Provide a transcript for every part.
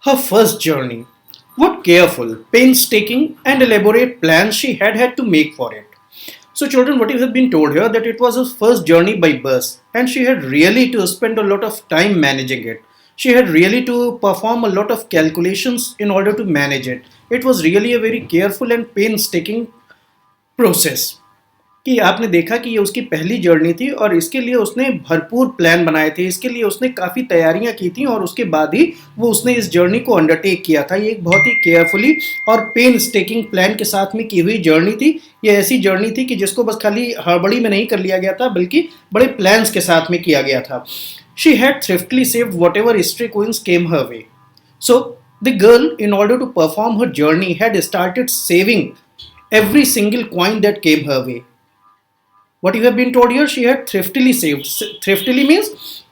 Her first journey. What careful, painstaking, and elaborate plans she had to make for it. So, children, what you have been told here that it was her first journey by bus, and she had really to spend a lot of time managing it. She had really to perform a lot of calculations in order to manage it. It was really a very careful and painstaking process. कि आपने देखा कि ये उसकी पहली journey थी और इसके लिए उसने भरपूर प्लान बनाए थे, इसके लिए उसने काफ़ी तैयारियां की थी और उसके बाद ही वो उसने इस जर्नी को अंडरटेक किया था। ये एक बहुत ही केयरफुली और पेन स्टेकिंग प्लान के साथ में की हुई जर्नी थी। ये ऐसी जर्नी थी कि जिसको बस खाली हड़बड़ी में नहीं कर लिया गया था, बल्कि बड़े प्लान्स के साथ में किया गया था। She had thriftily saved whatever history coins came her way. So the girl, in order to perform her journey, had started saving every single coin that came her way. What you have been told here, she had thriftily saved. Thriftily means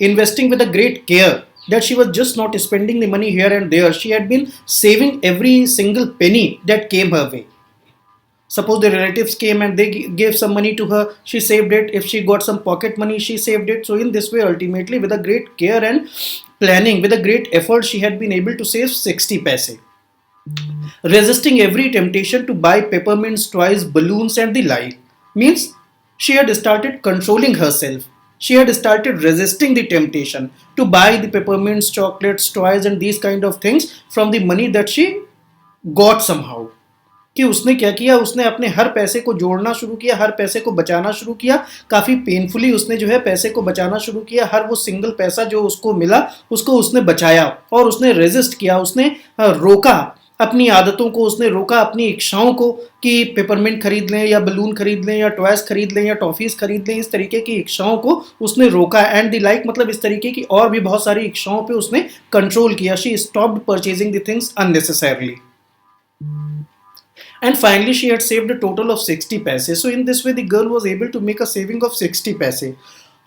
investing with a great care, that she was just not spending the money here and there. She had been saving every single penny that came her way. Suppose the relatives came and they gave some money to her, she saved it. If she got some pocket money, she saved it. So in this way, ultimately, with a great care and planning, with a great effort, she had been able to save 60 paise. Resisting every temptation to buy peppermints, toys, balloons and the like means she had started controlling herself. She had started resisting the temptation to buy the peppermints, chocolates, toys and these kind of things from the money that she got somehow. कि उसने क्या किया, उसने अपने हर पैसे को जोड़ना शुरू किया, हर पैसे को बचाना शुरू किया। काफ़ी पेनफुली उसने जो है पैसे को बचाना शुरू किया। हर वो सिंगल पैसा जो उसको मिला उसको उसने बचाया और उसने रेजिस्ट किया, उसने रोका अपनी आदतों को, उसने रोका अपनी इच्छाओं को कि पेपरमिंट खरीद लें या बलून खरीद लें या टॉयज खरीद लें या टॉफीज़ खरीद लें। इस तरीके की इच्छाओं को उसने रोका एंड द लाइक, मतलब इस तरीके की और भी बहुत सारी इच्छाओं पे उसने कंट्रोल किया। She stopped purchasing the things unnecessarily. And finally, she had saved a total of 60 paise. So in this way, the girl was able to make a saving of 60 paise.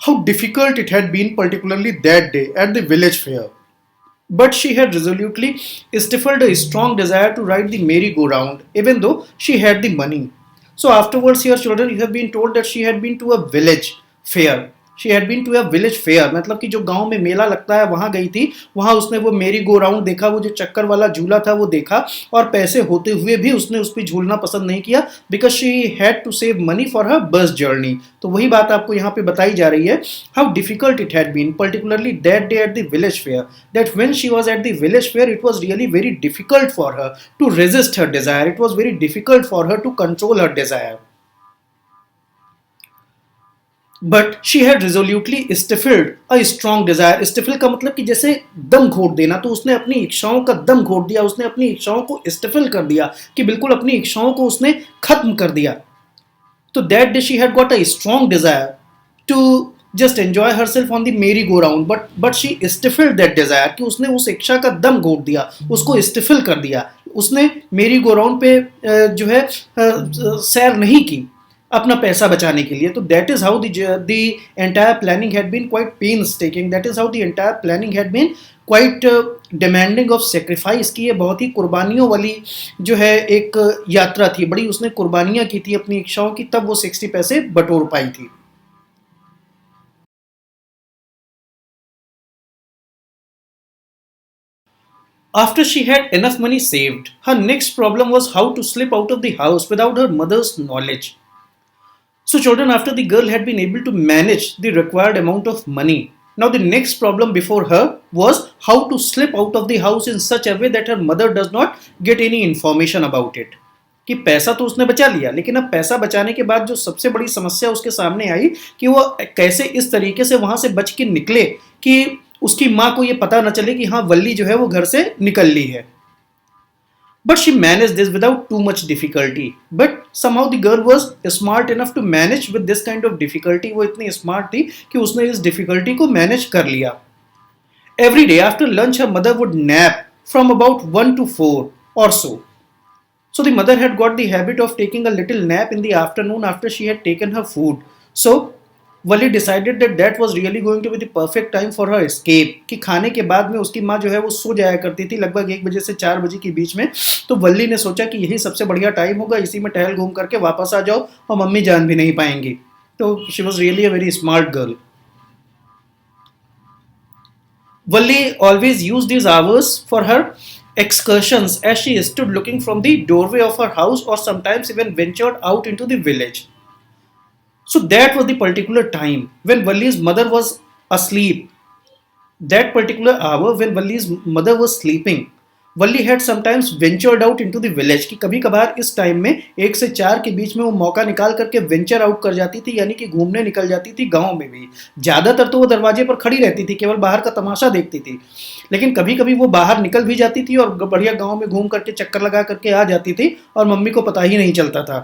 How difficult it had been, particularly that day at the village fair. But she had resolutely stifled a strong desire to ride the merry-go-round, even though she had the money. So afterwards, here children, you have been told that she had been to a village fair. She had been to a village fair, मतलब कि जो गांव में मेला लगता है वहां गई थी। वहां उसने वो मेरी गो राउंड देखा, वो जो चक्कर वाला झूला था वो देखा, और पैसे होते हुए भी उसने उस पर झूलना पसंद नहीं किया, because she had to save money for her bus journey. तो वही बात आपको यहाँ पे बताई जा रही है, how difficult it had been, particularly that day at the village fair, that when she was at the village fair it was really very difficult for her to resist her desire, it was very difficult for her to control her desire. But she had resolutely stifled a strong desire. Stifle का मतलब कि जैसे दम घोट देना, तो उसने अपनी इच्छाओं का दम घोट दिया, उसने अपनी इच्छाओं को स्टिफल कर दिया, कि बिल्कुल अपनी इच्छाओं को उसने खत्म कर दिया. तो that day she had got a strong desire to just enjoy herself on the merry go round, but she stifled that desire, कि उसने उस इच्छा का दम घोट दिया, उसको स्टिफल कर दिया. उसने मेरी गो राउंड पे जो है सैर नहीं की अपना पैसा बचाने के लिए. तो that is how the entire planning had been quite painstaking, that is how the entire planning had been quite demanding of sacrifice, की ये बहुत ही कुर्बानियों वाली जो है एक यात्रा थी. बड़ी उसने कुर्बानियां की थी अपनी इच्छाओं की, तब वो 60 पैसे बटोर पाई थी. After she had enough money saved, her next problem was how to slip out of the house without her mother's knowledge. So, children, after the girl had been able to manage the required amount of money, now the next problem before her was how to slip out of the house in such a way that her mother does not get any information about it. कि पैसा तो उसने बचा लिया, लेकिन अब पैसा बचाने के बाद जो सबसे बड़ी समस्या उसके सामने आई कि वो कैसे इस तरीके से वहां से बच के निकले कि उसकी माँ को ये पता न चले कि हाँ वल्ली जो है वो घर से निकल ली है. But she managed this without too much difficulty. But somehow the girl was smart enough to manage with this kind of difficulty. वो इतनी smart थी कि उसने इस difficulty को manage कर लिया. Every day after lunch, her mother would nap from about 1 to 4 or so. So the mother had got the habit of taking a little nap in the afternoon after she had taken her food. So Valli decided that that was really going to be the perfect time for her escape, कि खाने के बाद में उसकी माँ जो है वो सो जाया करती थी लगभग 1 बजे से 4 बजे के बीच में. तो वल्ली ने सोचा कि यही सबसे बढ़िया टाइम होगा, इसी में टहल घूम करके वापस आ जाओ और मम्मी जान भी नहीं पाएंगी. तो she was really a very smart girl. Valli always used these hours for her excursions as she stood looking from the doorway of her house or sometimes even ventured out into the village. So that was the particular time when Valli's mother was asleep. That particular hour when Valli's mother was sleeping, Valli had sometimes ventured out into the village कि कभी कभार इस time में 1 से 4 के बीच में वो मौका निकाल करके वेंचर आउट कर जाती थी, यानी कि घूमने निकल जाती थी गांव में भी. ज़्यादातर तो वो दरवाजे पर खड़ी रहती थी, केवल बाहर का तमाशा देखती थी, लेकिन कभी कभी वो बाहर निकल भी जाती थी और बढ़िया गाँव में घूम करके चक्कर लगा करके आ जाती थी और मम्मी को पता ही नहीं चलता था.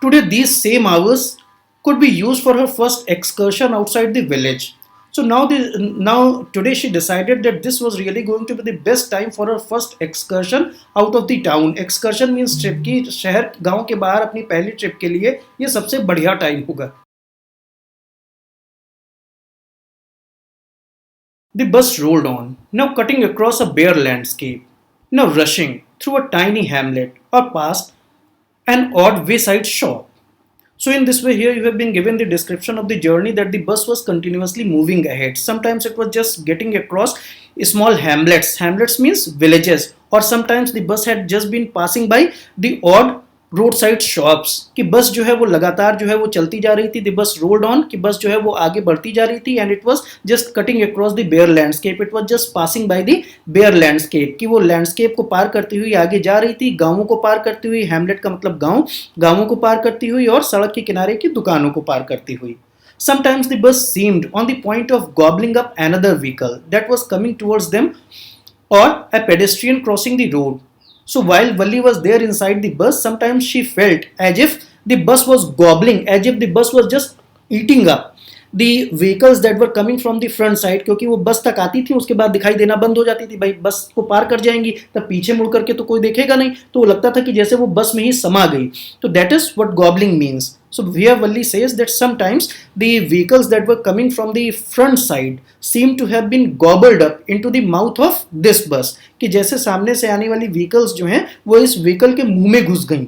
Today these same hours could be used for her first excursion outside the village. So now today she decided that this was really going to be the best time for her first excursion out of the town. Excursion means trip की शहर गांव के बाहर अपनी पहली trip के लिए ये सबसे बढ़िया टाइम होगा. The bus rolled on, now cutting across a bare landscape, now rushing through a tiny hamlet or past an odd wayside shop. So in this way here you have been given the description of the journey that the bus was continuously moving ahead. Sometimes it was just getting across small hamlets. Hamlets means villages, or sometimes the bus had just been passing by the odd road side shops कि बस जो है वो लगातार जो है वो चलती जा रही थी. द बस रोल्ड ऑन कि बस जो है वो आगे बढ़ती जा रही थी. And it was just cutting across the bare landscape. It was just passing by the bare landscape कि वो लैंडस्केप को पार करती हुई आगे जा रही थी, गांवों को पार करती हुई. हैमलेट का मतलब गांव, गांवों को पार करती हुई और सड़क के किनारे की दुकानों को पार करती हुई. Sometimes the bus seemed on the point of gobbling up another vehicle that was coming towards them or a pedestrian crossing the road. So while Valli was there inside the bus, sometimes she felt as if the bus was gobbling, as if the bus was just eating up the vehicles that were coming from the front side. क्योंकि वो बस तक आती थी, उसके बाद दिखाई देना बंद हो जाती थी. भाई बस को पार कर जाएंगी तब पीछे मुड़ करके तो कोई देखेगा नहीं, तो लगता था कि जैसे वो बस में ही समा गई. तो that is what gobbling means. So here Valli says that sometimes the vehicles that were coming from the front side seem to have been gobbled up into the mouth of this bus. कि जैसे सामने से आने वाली vehicles जो हैं वो इस vehicle के मुंह में घुस गई.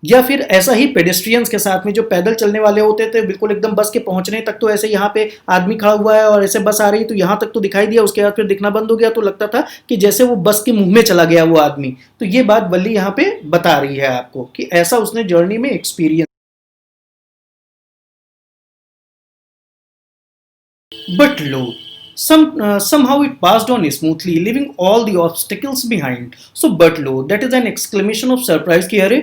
या फिर ऐसा ही पेडेस्ट्रियंस के साथ में जो पैदल चलने वाले होते थे, बिल्कुल एकदम बस के पहुंचने तक तो ऐसे यहाँ पे आदमी खड़ा हुआ है और ऐसे बस आ रही तो यहाँ तक तो दिखाई दिया, उसके बाद फिर दिखना बंद हो गया, तो लगता था कि जैसे वो बस के मुंह में चला गया वो आदमी. तो ये बात वल्ली यहाँ पे बता रही है आपको कि ऐसा उसने जर्नी में experience. But lo, somehow it passed on smoothly, leaving all the obstacles behind. So but lo, that is an exclamation of surprise कि अरे,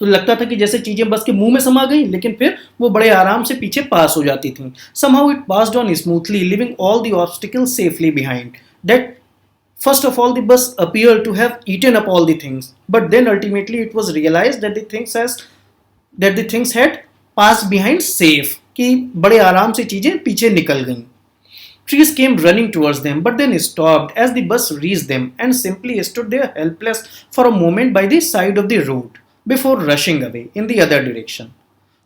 तो लगता था कि जैसे चीजें बस के मुंह में समा गई, लेकिन फिर वो बड़े आराम से पीछे पास हो जाती थी. Somehow it passed on smoothly, leaving all the obstacles safely behind. That first of all the bus appeared to have eaten up all the things, but then ultimately it was realized that the things had passed behind safe. कि बड़े आराम से चीजें पीछे निकल गईं. Trees came running towards them, but then stopped as the bus reached them and simply stood there helpless for a moment by the side of the road before rushing away in the other direction.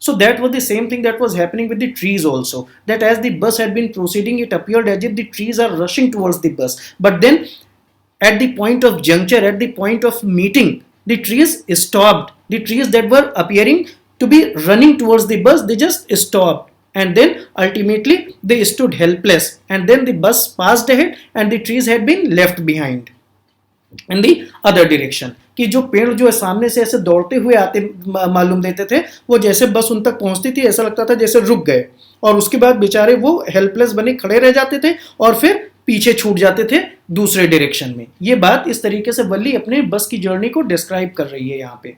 So that was the same thing that was happening with the trees also. That as the bus had been proceeding, it appeared as if the trees are rushing towards the bus. But then at the point of juncture, at the point of meeting, the trees stopped. The trees that were appearing to be running towards the bus, they just stopped. And then ultimately they stood helpless, and then the bus passed ahead and the trees had been left behind in the other direction. कि जो पेड़ जो है सामने से ऐसे दौड़ते हुए आते मालूम देते थे, वो जैसे बस उन तक पहुंचती थी ऐसा लगता था जैसे रुक गए, और उसके बाद बेचारे वो हेल्पलेस बने खड़े रह जाते थे और फिर पीछे छूट जाते थे दूसरे डायरेक्शन में. ये बात इस तरीके से वल्ली अपने बस की जर्नी को डिस्क्राइब कर रही है यहाँ पे.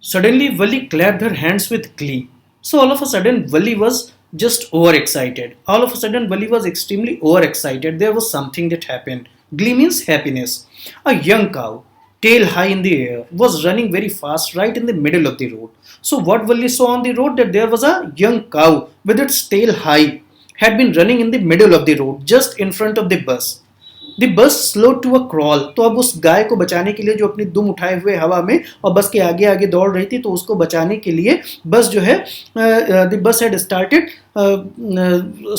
Suddenly, Valli clapped her hands with glee. So all of a sudden, Valli was just overexcited. All of a sudden, Valli was extremely overexcited. There was something that happened. Glee means happiness. A young cow, tail high in the air, was running very fast right in the middle of the road. So what Valli saw on the road, that there was a young cow with its tail high, had been running in the middle of the road, just in front of the bus. The bus slow to a crawl. तो अब उस गाय को बचाने के लिए जो अपनी दुम उठाए हुए हवा में और बस के आगे आगे दौड़ रही थी, तो उसको बचाने के लिए बस जो है the bus had started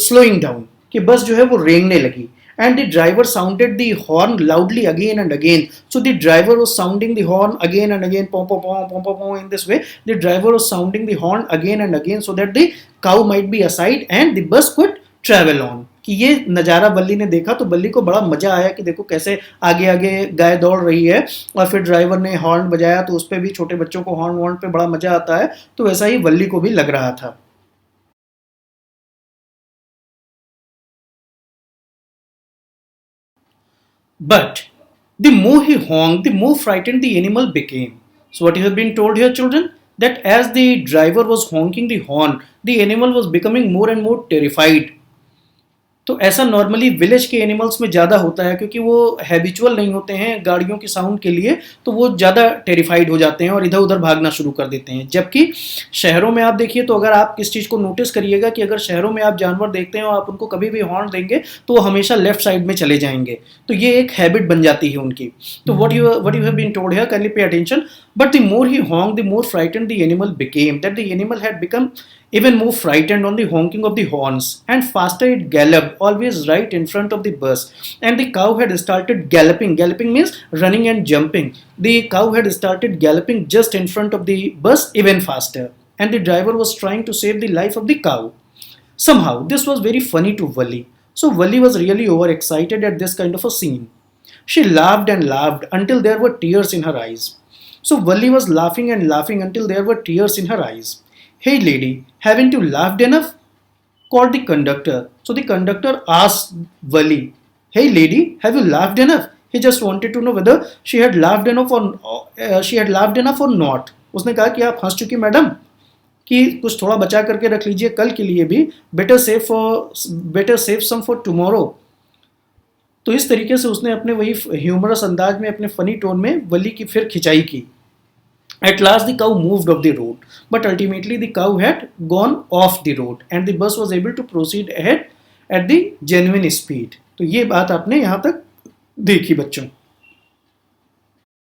slowing down कि बस जो है वो रेंगने लगी. And the driver sounded the horn loudly again and again. So the driver was sounding the horn again and again, pom pom pom pom pom pom. In this way, the driver was sounding the horn again and again so that the cow might be aside and the bus could travel on. कि ये नज़ारा वल्ली ने देखा तो वल्ली को बड़ा मजा आया कि देखो कैसे आगे आगे गाय दौड़ रही है, और फिर ड्राइवर ने हॉर्न बजाया तो उस पर भी छोटे बच्चों को हॉर्न वॉर्न पे बड़ा मजा आता है, तो वैसा ही वल्ली को भी लग रहा था। But the more he honked, the more frightened the animal became. So, what you have been told here, children, that as the driver was honking the horn, the animal was becoming more and more terrified. तो ऐसा normally village के animals में ज़्यादा होता है, क्योंकि वो habitual नहीं होते हैं गाड़ियों की साउंड के लिए, तो वो ज़्यादा टेरिफाइड हो जाते हैं और इधर उधर भागना शुरू कर देते हैं। जबकि शहरों में आप देखिए, तो अगर आप इस चीज़ को नोटिस करिएगा कि अगर शहरों में आप जानवर देखते हैं और आप उनको कभी भी हॉर्न देंगे तो वो हमेशा लेफ्ट साइड में चले जाएंगे, तो ये एक हैबिट बन जाती है उनकी। तो what you have been told here, kindly pay attention. But the more he honked, the more frightened the animal became. That the animal had become even more frightened on the honking of the horns, and faster it galloped, always right in front of the bus. And the cow had started galloping. Galloping means running and jumping. The cow had started galloping just in front of the bus even faster. And the driver was trying to save the life of the cow. Somehow, this was very funny to Valli. So Valli was really overexcited at this kind of a scene. She laughed and laughed until there were tears in her eyes. So Valli was laughing and laughing until there were tears in her eyes. Hey lady, haven't you laughed enough? Called the conductor. So the conductor asked Valli, hey lady, have you laughed enough? He just wanted to know whether she had laughed enough or not. उसने कहा कि आप हंस चुकी madam, कि कुछ थोड़ा बचा करके रख लीजिए कल के लिए भी, better save some for tomorrow. तो इस तरीके से उसने अपने वही ह्यूमरस अंदाज में, अपने फनी टोन में वल्ली की फिर खिंचाई की। At last the cow moved off the road, but ultimately the cow had gone off the road and the bus was able to proceed ahead at the genuine speed. तो ये बात आपने यहाँ तक देखी बच्चों।